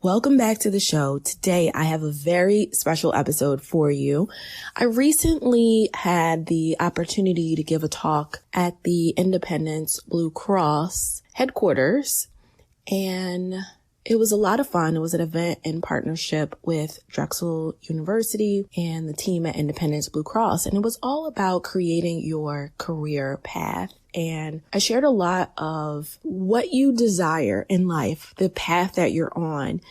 Welcome back to the show. Today, I have a very special episode for you. I recently had the opportunity to give a talk at the Independence Blue Cross headquarters, and it was a lot of fun. It was an event in partnership with Drexel University and the team at Independence Blue Cross, and it was all about creating your career path. And I shared a lot of what you desire in life, the path that you're on,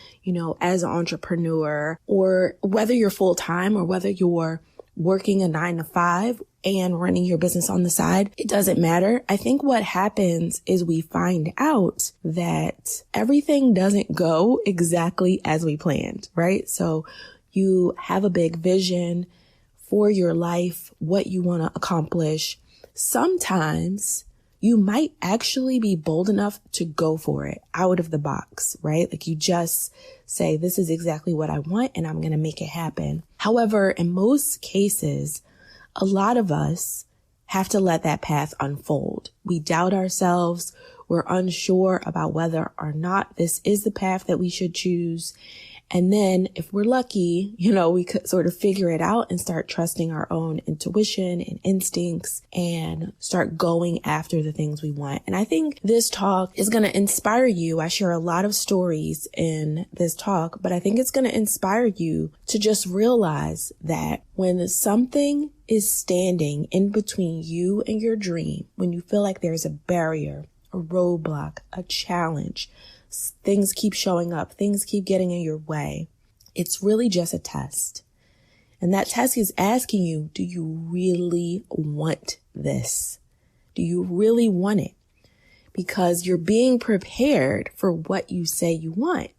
as an entrepreneur, or whether you're full time or whether you're working a 9-to-5 and running your business on the side. It doesn't matter. I think what happens is we find out that everything doesn't go exactly as we planned, right? So you have a big vision for your life, what you want to accomplish. Sometimes you might actually be bold enough to go for it out of the box, right? Like you just say, this is exactly what I want and I'm going to make it happen. However, in most cases, a lot of us have to let that path unfold. We doubt ourselves. We're unsure about whether or not this is the path that we should choose. And then if we're lucky, we could sort of figure it out and start trusting our own intuition and instincts and start going after the things we want. And I think this talk is going to inspire you. I share a lot of stories in this talk, but I think it's going to inspire you to just realize that when something is standing in between you and your dream, when you feel like there's a barrier, a roadblock, a challenge, things keep showing up, things keep getting in your way, it's really just a test. And that test is asking you, do you really want this? Do you really want it? Because you're being prepared for what you say you want.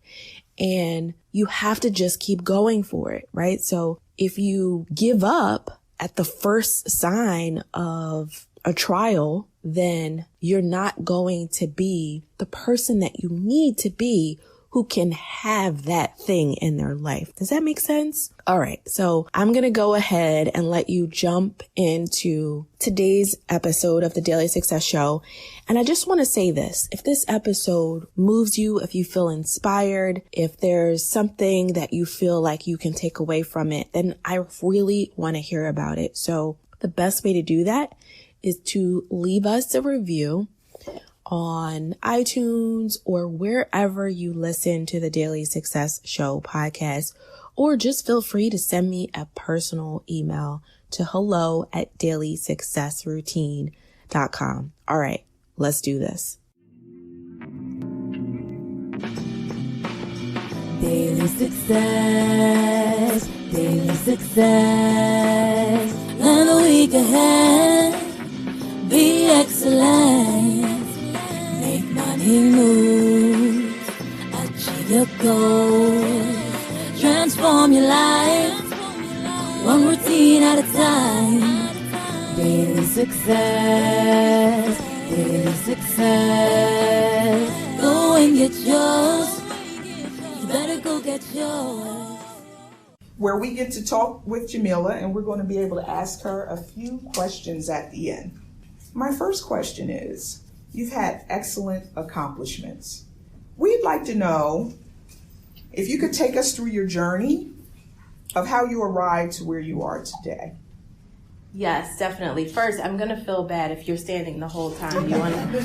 And you have to just keep going for it, right? So if you give up at the first sign of a trial, then you're not going to be the person that you need to be who can have that thing in their life. Does that make sense? All right. So I'm going to go ahead and let you jump into today's episode of the Daily Success Show. And I just want to say this. If this episode moves you, if you feel inspired, if there's something that you feel like you can take away from it, then I really want to hear about it. So the best way to do that is to leave us a review on iTunes or wherever you listen to the Daily Success Show podcast, or just feel free to send me a personal email to hello@dailysuccessroutine.com. All right, let's do this. Daily success, daily success, and a week ahead. Be excellent, make money move, achieve your goals, transform your life, one routine at a time. Daily success, daily success, go and get yours, you better go get yours. Where we get to talk with Jamila, and we're going to be able to ask her a few questions at the end. My first question is, you've had excellent accomplishments. We'd like to know if you could take us through your journey of how you arrived to where you are today. Yes, definitely. First, I'm going to feel bad if you're standing the whole time. You want to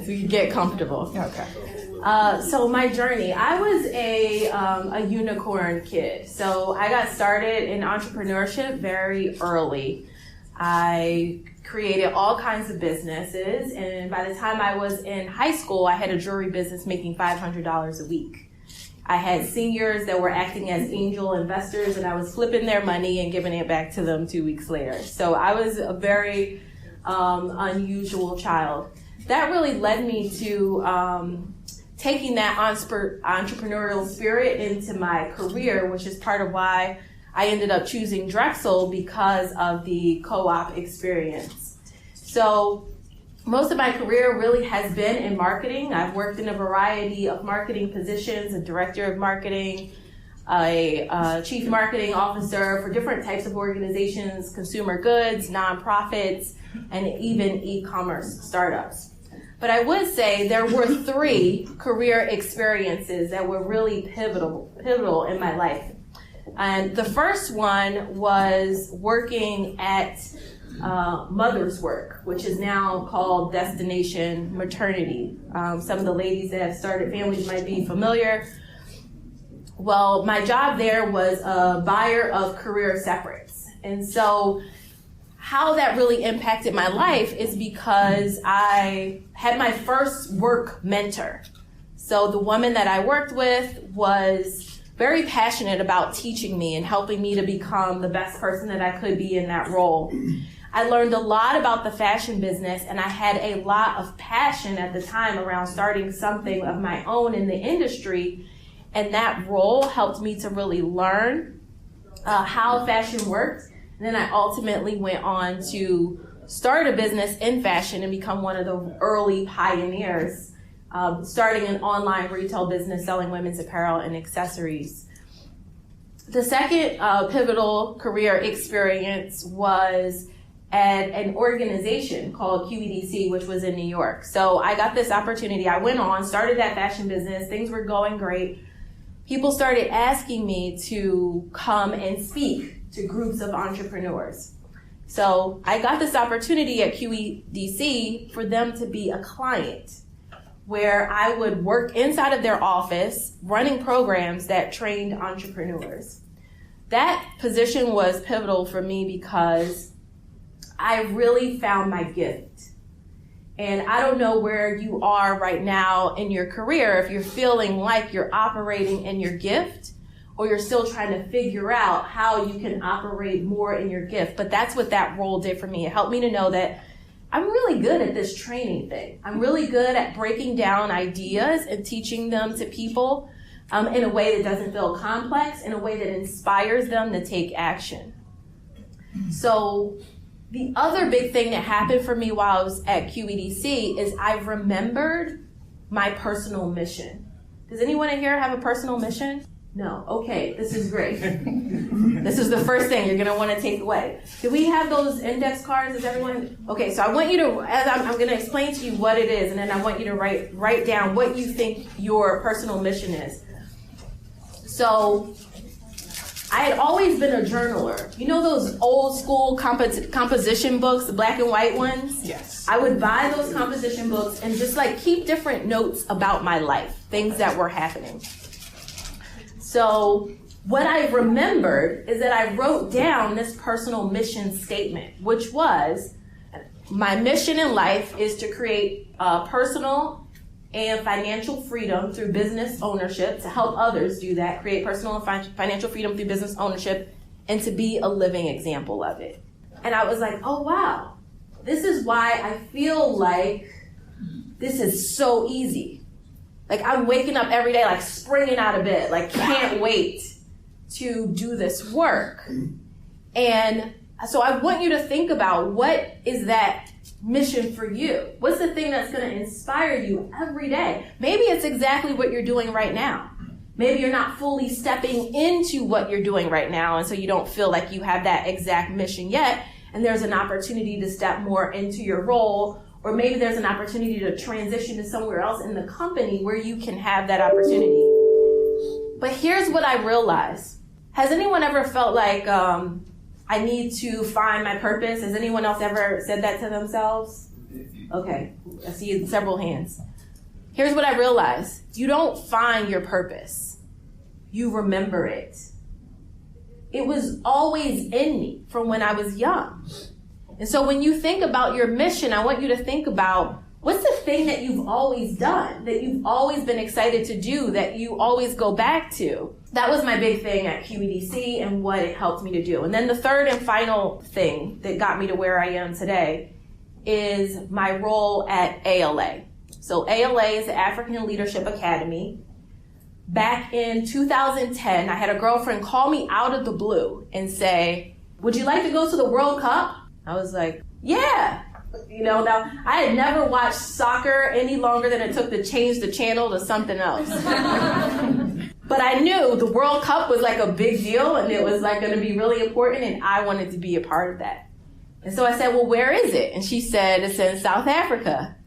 so you get comfortable. Okay. So my journey, I was a unicorn kid. So I got started in entrepreneurship very early. I created all kinds of businesses, and by the time I was in high school, I had a jewelry business making $500 a week. I had seniors that were acting as angel investors, and I was flipping their money and giving it back to them 2 weeks later. So I was a very unusual child. That really led me to taking that entrepreneurial spirit into my career, which is part of why I ended up choosing Drexel, because of the co-op experience. So most of my career really has been in marketing. I've worked in a variety of marketing positions, a director of marketing, a chief marketing officer for different types of organizations, consumer goods, nonprofits, and even e-commerce startups. But I would say there were 3 career experiences that were really pivotal in my life. And the first one was working at Mother's Work, which is now called Destination Maternity. Some of the ladies that have started families might be familiar. Well, my job there was a buyer of career separates. And so how that really impacted my life is because I had my first work mentor. So the woman that I worked with was very passionate about teaching me and helping me to become the best person that I could be in that role. I learned a lot about the fashion business, and I had a lot of passion at the time around starting something of my own in the industry. And that role helped me to really learn how fashion worked. And then I ultimately went on to start a business in fashion and become one of the early pioneers, starting an online retail business selling women's apparel and accessories. The second pivotal career experience was at an organization called QEDC, which was in New York. So I got this opportunity. I went on, started that fashion business. Things were going great. People started asking me to come and speak to groups of entrepreneurs. So I got this opportunity at QEDC for them to be a client, where I would work inside of their office running programs that trained entrepreneurs. That position was pivotal for me because I really found my gift. And I don't know where you are right now in your career, if you're feeling like you're operating in your gift, or you're still trying to figure out how you can operate more in your gift. But that's what that role did for me. It helped me to know that I'm really good at this training thing. I'm really good at breaking down ideas and teaching them to people in a way that doesn't feel complex, in a way that inspires them to take action. So the other big thing that happened for me while I was at QEDC is I remembered my personal mission. Does anyone in here have a personal mission? No. Okay, this is great. This is the first thing you're going to want to take away. Do we have those index cards? Is everyone? Okay, so I want you to, as I'm going to explain to you what it is, and then I want you to write down what you think your personal mission is. So I had always been a journaler. You know those old school composition books, the black and white ones? Yes. I would buy those composition books and just like keep different notes about my life, things that were happening. So what I remembered is that I wrote down this personal mission statement, which was, my mission in life is to create personal and financial freedom through business ownership, to help others do that, create personal and financial freedom through business ownership, and to be a living example of it. And I was like, oh wow, this is why I feel like this is so easy. Like I'm waking up every day, like springing out of bed, like can't wait to do this work. And so I want you to think about, what is that mission for you? What's the thing that's going to inspire you every day? Maybe it's exactly what you're doing right now. Maybe you're not fully stepping into what you're doing right now, and so you don't feel like you have that exact mission yet, and there's an opportunity to step more into your role. Or maybe there's an opportunity to transition to somewhere else in the company where you can have that opportunity. But here's what I realized. Has anyone ever felt like I need to find my purpose? Has anyone else ever said that to themselves? Okay, I see several hands. Here's what I realized. You don't find your purpose. You remember it. It was always in me from when I was young. And so when you think about your mission, I want you to think about, what's the thing that you've always done, that you've always been excited to do, that you always go back to? That was my big thing at QEDC and what it helped me to do. And then the third and final thing that got me to where I am today is my role at ALA. So ALA is the African Leadership Academy. Back in 2010, I had a girlfriend call me out of the blue and say, would you like to go to the World Cup? I was like, yeah. You know, now I had never watched soccer any longer than it took to change the channel to something else. But I knew the World Cup was like a big deal and it was like going to be really important, and I wanted to be a part of that. And so I said, well, where is it? And she said, it's in South Africa.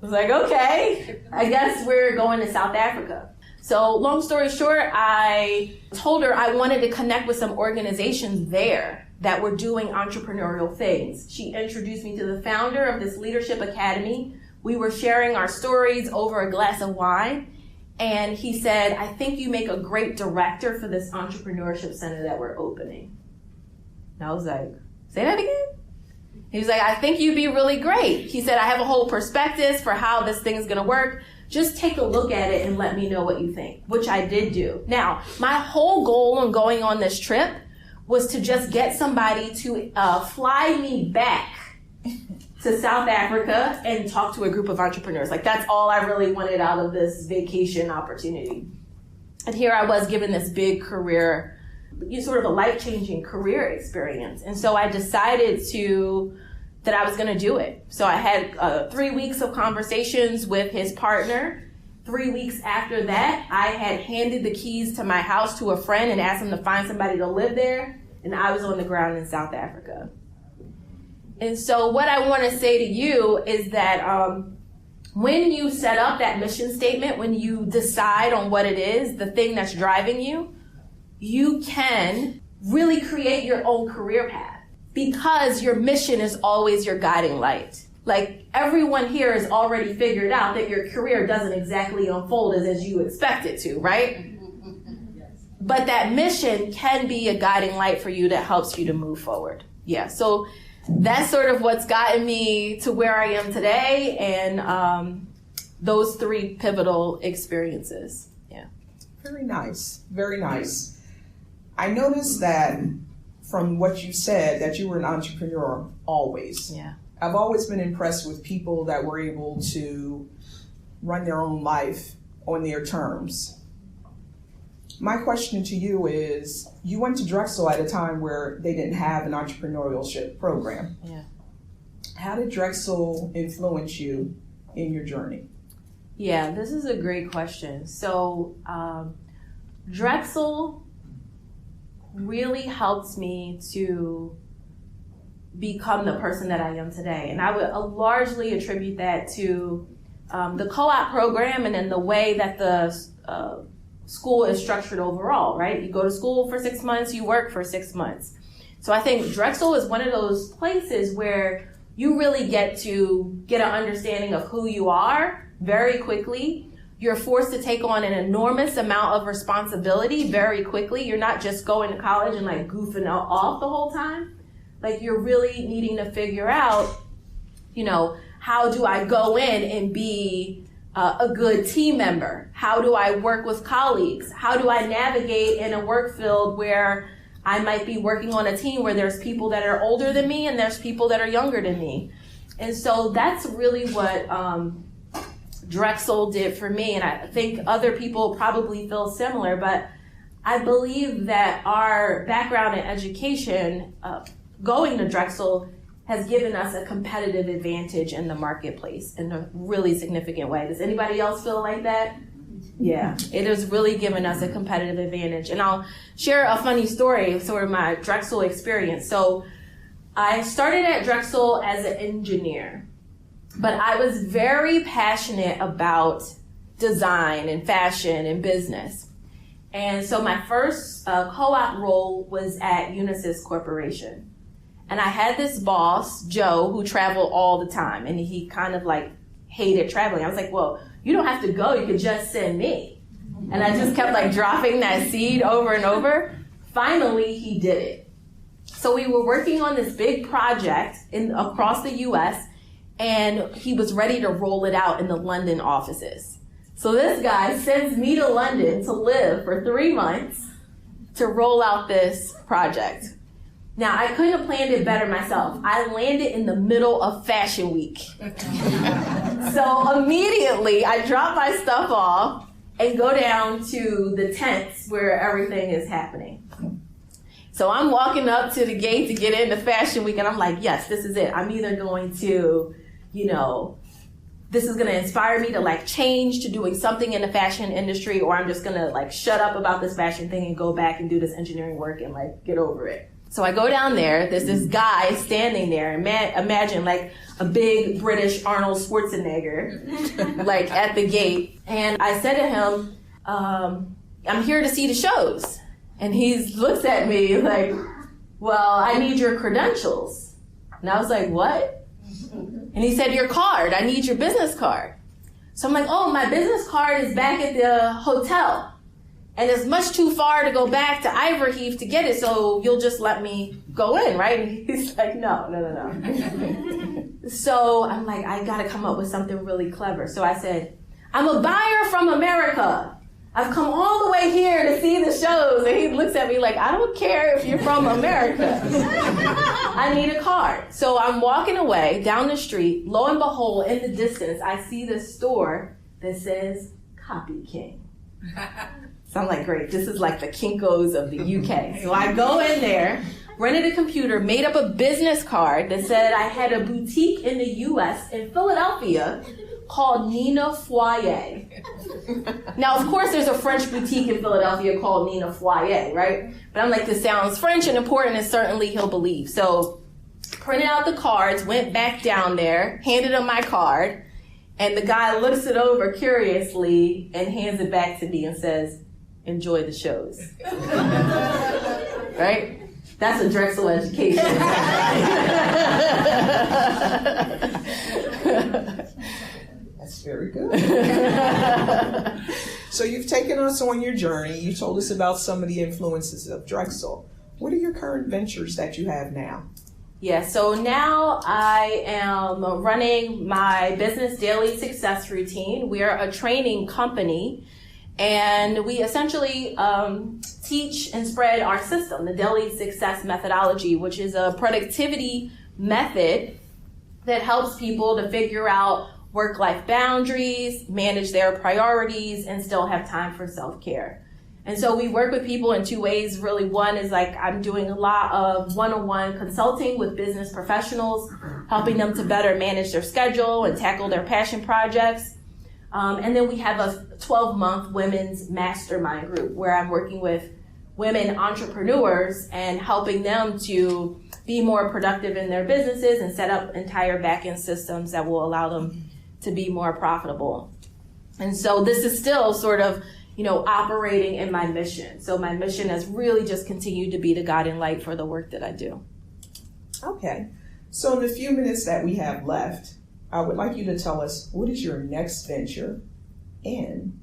I was like, okay, I guess we're going to South Africa. So long story short, I told her I wanted to connect with some organizations there that were doing entrepreneurial things. She introduced me to the founder of this leadership academy. We were sharing our stories over a glass of wine. And he said, I think you make a great director for this entrepreneurship center that we're opening. And I was like, say that again? He was like, I think you'd be really great. He said, I have a whole prospectus for how this thing is going to work. Just take a look at it and let me know what you think, which I did do. Now, my whole goal in going on this trip was to just get somebody to fly me back to South Africa and talk to a group of entrepreneurs. Like, that's all I really wanted out of this vacation opportunity. And here I was given this big career, sort of a life-changing career experience. And so I decided that I was going to do it. So I had 3 weeks of conversations with his partner. 3 weeks after that, I had handed the keys to my house to a friend and asked him to find somebody to live there. And I was on the ground in South Africa. And so what I want to say to you is that when you set up that mission statement, when you decide on what it is, the thing that's driving you, you can really create your own career path because your mission is always your guiding light. Like, everyone here has already figured out that your career doesn't exactly unfold as you expect it to, right? But that mission can be a guiding light for you that helps you to move forward. Yeah, so that's sort of what's gotten me to where I am today, and those 3 pivotal experiences. Yeah. Very nice. Very nice. I noticed that from what you said that you were an entrepreneur always. Yeah. I've always been impressed with people that were able to run their own life on their terms. My question to you is, you went to Drexel at a time where they didn't have an entrepreneurship program. Yeah. How did Drexel influence you in your journey? Yeah, this is a great question. So Drexel really helped me to become the person that I am today. And I would largely attribute that to the co-op program and then the way that the school is structured overall, right? You go to school for 6 months, you work for 6 months. So I think Drexel is one of those places where you really get to get an understanding of who you are very quickly. You're forced to take on an enormous amount of responsibility very quickly. You're not just going to college and like goofing off the whole time. Like, you're really needing to figure out, how do I go in and be a good team member? How do I work with colleagues? How do I navigate in a work field where I might be working on a team where there's people that are older than me and there's people that are younger than me? And so that's really what Drexel did for me. And I think other people probably feel similar, but I believe that our background in education, going to Drexel, has given us a competitive advantage in the marketplace in a really significant way. Does anybody else feel like that? Yeah, it has really given us a competitive advantage. And I'll share a funny story of sort of my Drexel experience. So I started at Drexel as an engineer, but I was very passionate about design and fashion and business. And so my first co-op role was at Unisys Corporation. And I had this boss, Joe, who traveled all the time, and he kind of like hated traveling. I was like, well, you don't have to go, you could just send me. And I just kept like dropping that seed over and over. Finally, he did it. So we were working on this big project across the US, and he was ready to roll it out in the London offices. So this guy sends me to London to live for 3 months to roll out this project. Now, I couldn't have planned it better myself. I landed in the middle of Fashion Week. So immediately, I drop my stuff off and go down to the tents where everything is happening. So I'm walking up to the gate to get into Fashion Week, and I'm like, yes, this is it. I'm either going to, this is going to inspire me to like change to doing something in the fashion industry, or I'm just going to like shut up about this fashion thing and go back and do this engineering work and like get over it. So I go down there, there's this guy standing there, and imagine like a big British Arnold Schwarzenegger, like at the gate. And I said to him, I'm here to see the shows. And he looks at me like, well, I need your credentials. And I was like, what? And he said, your card, I need your business card. So I'm like, oh, my business card is back at the hotel. And it's much too far to go back to Iverheath to get it, so you'll just let me go in, right? And he's like, no. So I'm like, I gotta come up with something really clever. So I said, I'm a buyer from America. I've come all the way here to see the shows. And he looks at me like, I don't care if you're from America. I need a card. So I'm walking away down the street. Lo and behold, in the distance, I see this store that says Copy King. So I'm like, great, this is like the Kinko's of the UK. So I go in there, rented a computer, made up a business card that said I had a boutique in the US in Philadelphia called Nina Foyer. Now, of course, there's a French boutique in Philadelphia called Nina Foyer, right? But I'm like, this sounds French and important, and certainly he'll believe. So printed out the cards, went back down there, handed him my card, and the guy looks it over curiously and hands it back to me and says, enjoy the shows. Right? That's a Drexel education. That's very good. So you've taken us on your journey. You told us about some of the influences of Drexel. What are your current ventures that you have now? Yeah, so now I am running my business daily success routine. We are a training company, and we essentially teach and spread our system, the daily success methodology, which is a productivity method that helps people to figure out work-life boundaries, manage their priorities, and still have time for self-care. And so we work with people in two ways. Really, one is like I'm doing a lot of one-on-one consulting with business professionals, helping them to better manage their schedule and tackle their passion projects. And then we have a 12-month women's mastermind group where I'm working with women entrepreneurs and helping them to be more productive in their businesses and set up entire back-end systems that will allow them to be more profitable. And so this is still sort of, operating in my mission. So my mission has really just continued to be the guiding light for the work that I do. Okay. So in the few minutes that we have left, I would like you to tell us what is your next venture, and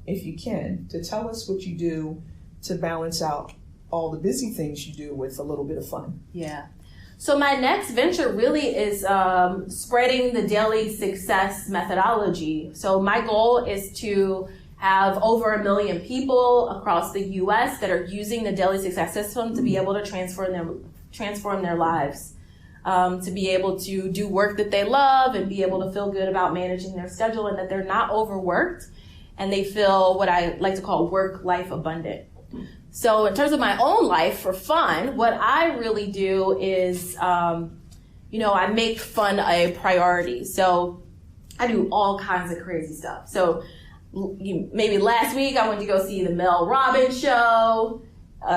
if you can, to tell us what you do to balance out all the busy things you do with a little bit of fun. Yeah. So my next venture really is spreading the daily success methodology. So my goal is to have over 1 million people across the U.S. that are using the daily success system to be able to transform their lives, to be able to do work that they love and be able to feel good about managing their schedule, and that they're not overworked and they feel what I like to call work-life abundant. So in terms of my own life for fun, what I really do is, I make fun a priority. So I do all kinds of crazy stuff. So maybe last week I went to go see the Mel Robbins show,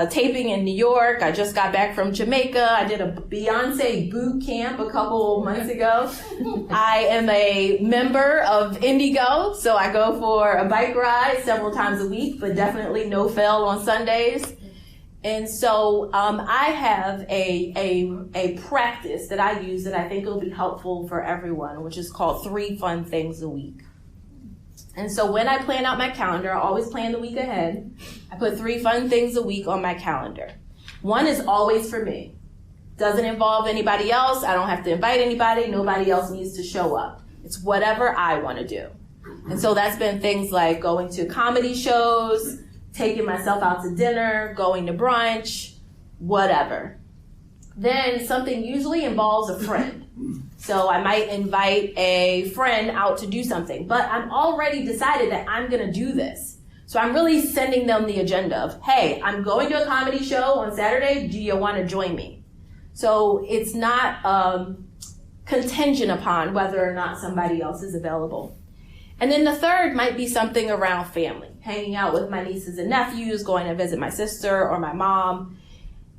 taping in New York. I just got back from Jamaica. I did a Beyonce boot camp a couple months ago. I am a member of Indigo, so I go for a bike ride several times a week, but definitely no fail on Sundays. And so I have a practice that I use that I think will be helpful for everyone, which is called 3 fun things a week. And so when I plan out my calendar, I always plan the week ahead. I put 3 fun things a week on my calendar. One is always for me. Doesn't involve anybody else. I don't have to invite anybody. Nobody else needs to show up. It's whatever I want to do. And so that's been things like going to comedy shows, taking myself out to dinner, going to brunch, whatever. Then something usually involves a friend. So I might invite a friend out to do something, but I'm already decided that I'm going to do this. So I'm really sending them the agenda of, hey, I'm going to a comedy show on Saturday. Do you want to join me? So it's not contingent upon whether or not somebody else is available. And then the third might be something around family, hanging out with my nieces and nephews, going to visit my sister or my mom.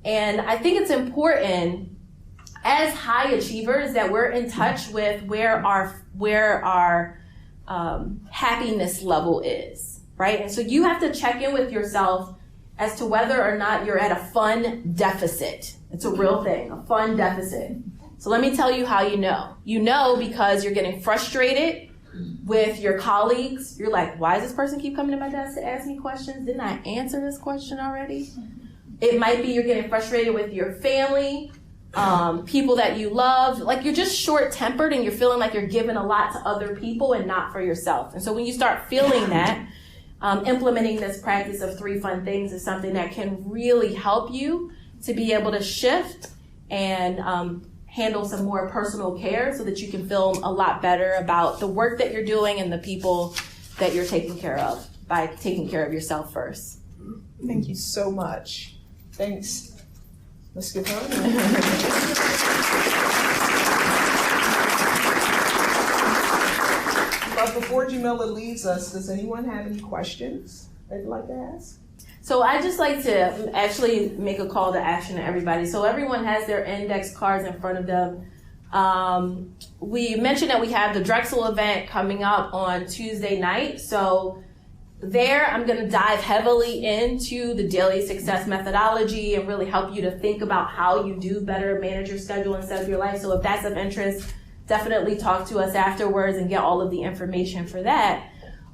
And I think it's important as high achievers that we're in touch with where our happiness level is, right? And so you have to check in with yourself as to whether or not you're at a fun deficit. It's a real thing, a fun deficit. So let me tell you how you know. You know because you're getting frustrated with your colleagues. You're like, why does this person keep coming to my desk to ask me questions? Didn't I answer this question already? It might be you're getting frustrated with your family, people that you love. Like you're just short-tempered and you're feeling like you're giving a lot to other people and not for yourself. And so when you start feeling that, implementing this practice of 3 fun things is something that can really help you to be able to shift and handle some more personal care so that you can feel a lot better about the work that you're doing and the people that you're taking care of by taking care of yourself first. Thank you so much. Thanks. Let's get on. But before Jamila leaves us, does anyone have any questions they'd like to ask? So I just like to actually make a call to action to everybody. So everyone has their index cards in front of them. We mentioned that we have the Drexel event coming up on Tuesday night. So there I'm going to dive heavily into the daily success methodology and really help you to think about how you do better manage your schedule and set up your life. So if that's of interest, definitely talk to us afterwards and get all of the information for that.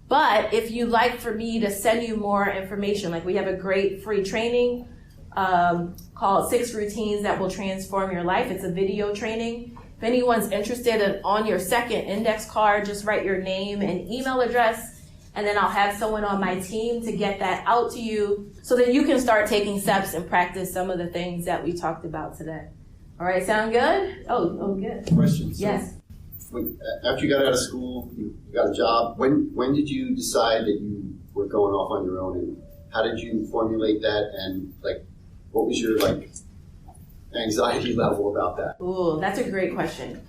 But if you'd like for me to send you more information, like we have a great free training called 6 Routines That Will Transform Your Life. It's a video training. If anyone's interested in, on your second index card, just write your name and email address, and then I'll have someone on my team to get that out to you so that you can start taking steps and practice some of the things that we talked about today. All right, sound good? Oh, good. Questions? Yes. After you got out of school, you got a job. When did you decide that you were going off on your own, and how did you formulate that? And what was your anxiety level about that? Ooh, that's a great question.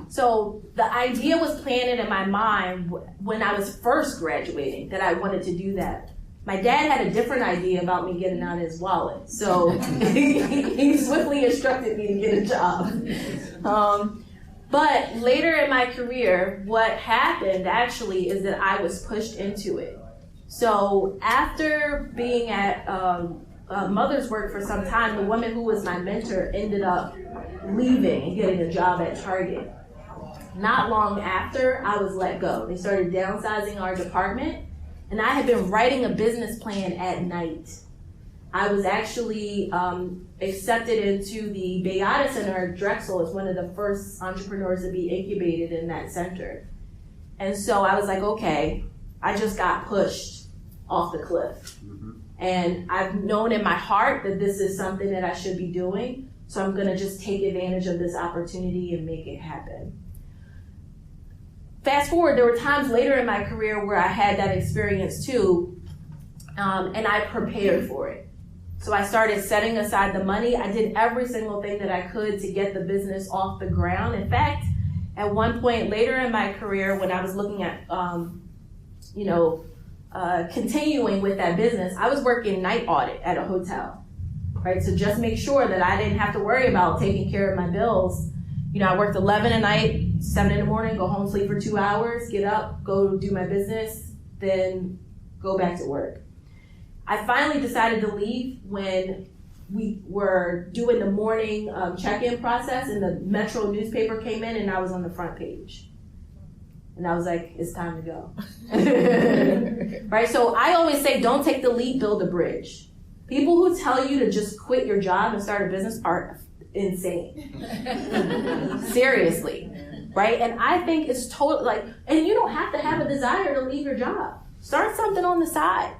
So the idea was planted in my mind when I was first graduating that I wanted to do that. My dad had a different idea about me getting out of his wallet, so he swiftly instructed me to get a job. But later in my career, what happened actually is that I was pushed into it. So after being at Mother's Work for some time, the woman who was my mentor ended up leaving and getting a job at Target. Not long after, I was let go. They started downsizing our department, and I had been writing a business plan at night. I was actually accepted into the Bayada Center at Drexel as one of the first entrepreneurs to be incubated in that center. And so I was like, okay, I just got pushed off the cliff. Mm-hmm. And I've known in my heart that this is something that I should be doing. So I'm going to just take advantage of this opportunity and make it happen. Fast forward, there were times later in my career where I had that experience too, and I prepared for it. So I started setting aside the money. I did every single thing that I could to get the business off the ground. In fact, at one point later in my career, when I was looking at, continuing with that business, I was working night audit at a hotel, right? So just make sure that I didn't have to worry about taking care of my bills. I worked 11 at night, 7 in the morning, go home, sleep for 2 hours, get up, go do my business, then go back to work. I finally decided to leave when we were doing the morning check-in process and the Metro newspaper came in and I was on the front page. And I was like, it's time to go. Right? So I always say, don't take the leap, build a bridge. People who tell you to just quit your job and start a business are insane. Seriously. Right? And I think it's totally and you don't have to have a desire to leave your job. Start something on the side.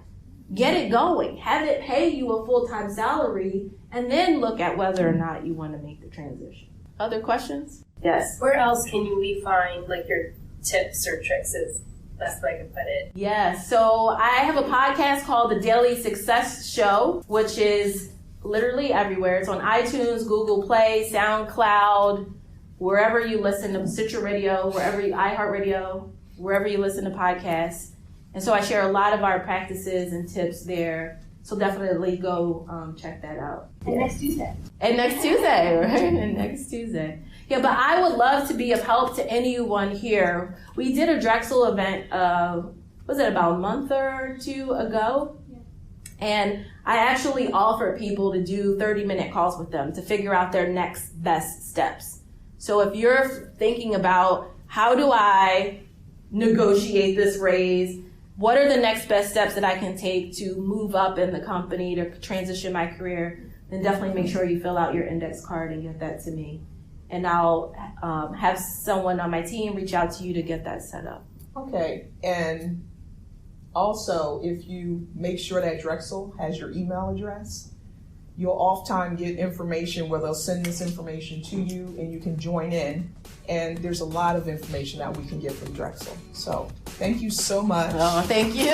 Get it going. Have it pay you a full-time salary, and then look at whether or not you want to make the transition. Other questions? Yes. Where else can we find your tips or tricks, is best way I can put it? Yeah, so I have a podcast called The Daily Success Show, which is literally everywhere. It's on iTunes, Google Play, SoundCloud, wherever you listen to Stitcher Radio, iHeartRadio, wherever you listen to podcasts. And so I share a lot of our practices and tips there So definitely go check that out. And next Tuesday. And next Tuesday, right? And next Tuesday. Yeah, but I would love to be of help to anyone here. We did a Drexel event, was it about a month or two ago? Yeah. And I actually offered people to do 30-minute calls with them to figure out their next best steps. So if you're thinking about how do I negotiate this raise, what are the next best steps that I can take to move up in the company, to transition my career, then definitely make sure you fill out your index card and get that to me. And I'll have someone on my team reach out to you to get that set up. Okay, and also if you make sure that Drexel has your email address, you'll oftentimes get information where they'll send this information to you and you can join in. And there's a lot of information that we can get from Drexel. So thank you so much. Oh, thank you.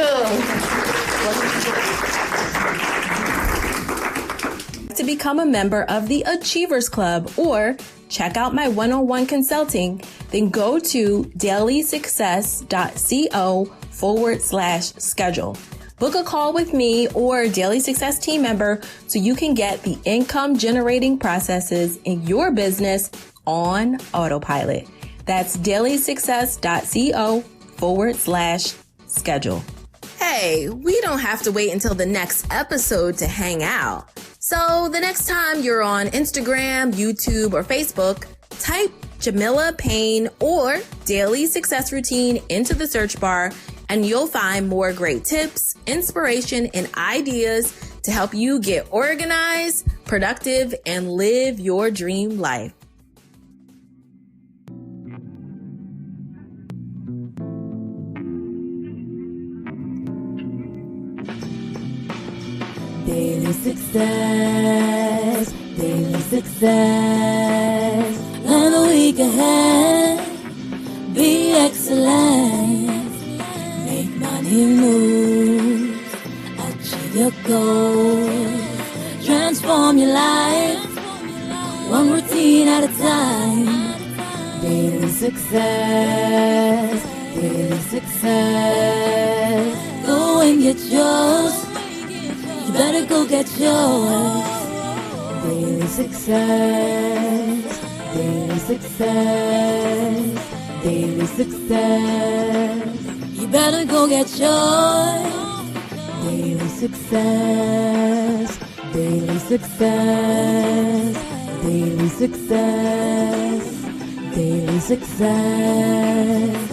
To become a member of the Achievers Club or check out my one-on-one consulting, then go to dailysuccess.co/schedule. Book a call with me or Daily Success team member so you can get the income generating processes in your business on autopilot. That's dailysuccess.co/schedule. Hey, we don't have to wait until the next episode to hang out. So the next time you're on Instagram, YouTube, or Facebook, type Jamila Payne or Daily Success Routine into the search bar and you'll find more great tips, inspiration, and ideas to help you get organized, productive, and live your dream life. Daily success, daily success. Plan the week ahead, be excellent. Make money moves, achieve your goals. Transform your life, one routine at a time. Daily success, daily success. Go and get yours. You better go get yours. Daily success, daily success, daily success. You better go get yours. Daily success, daily success, daily success, daily success.